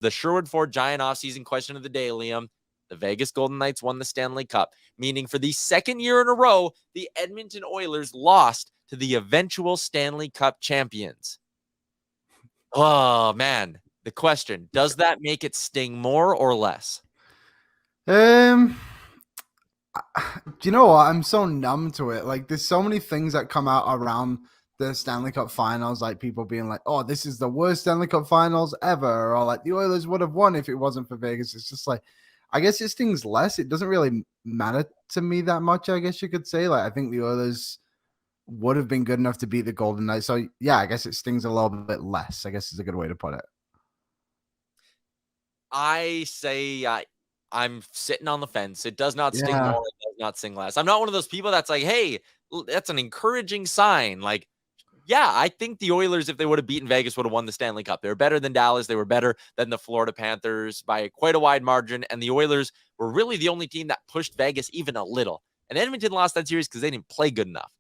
The Sherwood Ford Giant offseason question of the day, Liam. The Vegas Golden Knights won the Stanley Cup, meaning for the second year in a row, the Edmonton Oilers lost to the eventual Stanley Cup champions. Oh, man. The question, does that make it sting more or less? Do you know what? I'm so numb to it. Like, there's so many things that come out around the Stanley Cup finals, like people being like, oh, this is the worst Stanley Cup finals ever, or like the Oilers would have won if it wasn't for Vegas. It's just like, I guess it stings less. It doesn't really matter to me that much, I guess you could say. Like, I think the Oilers would have been good enough to beat the Golden Knights. So, yeah, I guess it stings a little bit less, I guess is a good way to put it. I say I'm sitting on the fence. It does not sting Yeah. more. It does not sting less. I'm not one of those people that's like, hey, that's an encouraging sign. Like, yeah, I think the Oilers, if they would have beaten Vegas, would have won the Stanley Cup. They were better than Dallas. They were better than the Florida Panthers by quite a wide margin. And the Oilers were really the only team that pushed Vegas even a little. And Edmonton lost that series because they didn't play good enough.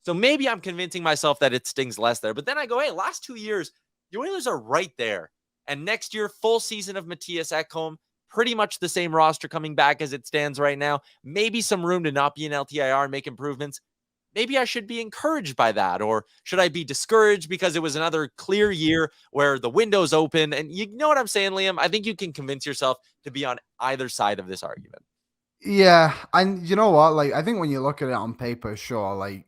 So maybe I'm convincing myself that it stings less there. But then I go, hey, last 2 years, the Oilers are right there. And next year, full season of Matthias Ekholm, pretty much the same roster coming back as it stands right now. Maybe some room to not be an LTIR and make improvements. Maybe I should be encouraged by that, or should I be discouraged because it was another clear year where the window's open? And you know what I'm saying, Liam? I think you can convince yourself to be on either side of this argument. Yeah, and you know what? Like, I think when you look at it on paper, sure, like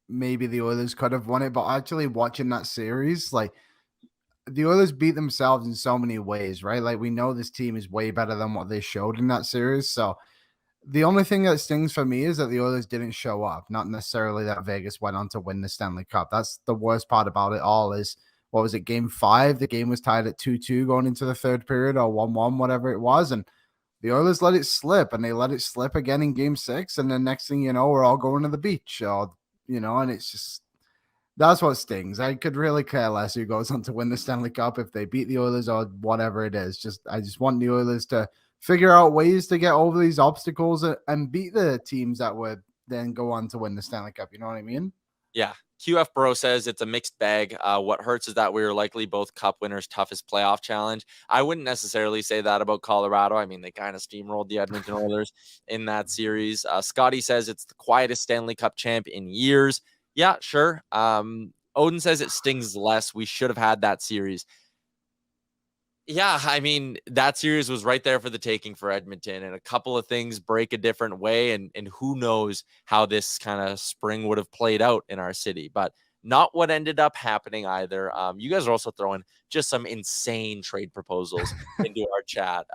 maybe the Oilers could have won it, but actually watching that series, like the Oilers beat themselves in so many ways, right? Like, we know this team is way better than what they showed in that series. So the only thing that stings for me is that the Oilers didn't show up, not necessarily that Vegas went on to win the Stanley Cup. That's the worst part about it all. Is what was it, game 5? The game was tied at 2-2 going into the third period, or 1-1, whatever it was. And the Oilers let it slip, and they let it slip again in game 6. And then next thing you know, we're all going to the beach, or, and it's just, that's what stings. I could really care less who goes on to win the Stanley Cup if they beat the Oilers or whatever it is. I just want the Oilers to figure out ways to get over these obstacles and beat the teams that would then go on to win the Stanley Cup. You know what I mean? Yeah. QF Bro says it's a mixed bag. What hurts is that we were likely both cup winners' toughest playoff challenge. I wouldn't necessarily say that about Colorado. I mean, they kind of steamrolled the Edmonton Oilers in that series. Scotty says it's the quietest Stanley Cup champ in years. Yeah, sure. Odin says it stings less. We should have had that series. Yeah, I mean, that series was right there for the taking for Edmonton, and a couple of things break a different way, and who knows how this kind of spring would have played out in our city, but not what ended up happening either. You guys are also throwing just some insane trade proposals into our chat.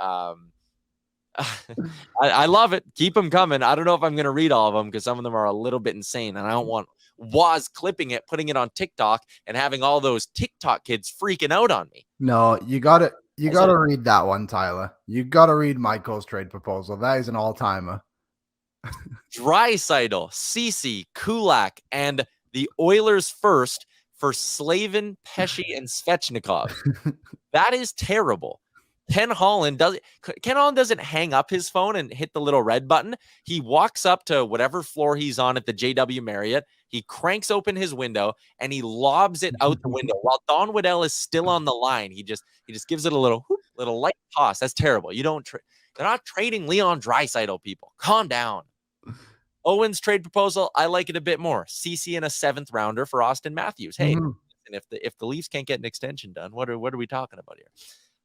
I love it. Keep them coming. I don't know if I'm going to read all of them because some of them are a little bit insane, and I don't want Waz clipping it, putting it on TikTok, and having all those TikTok kids freaking out on me. No, you got to read that one, Tyler. You got to read Michael's trade proposal. That is an all-timer. Draisaitl, Ceci, Kulak, and the Oilers first for Slavin, Pesce, and Svechnikov. That is terrible. Ken Holland doesn't hang up his phone and hit the little red button. He walks up to whatever floor he's on at the JW Marriott. He cranks open his window and he lobs it out the window while Don Waddell is still on the line. He just gives it a little light toss. That's terrible. They're not trading Leon Draisaitl, people. Calm down. Owen's trade proposal, I like it a bit more. CC and a 7th rounder for Austin Matthews. Hey, and if the Leafs can't get an extension done, what are we talking about here?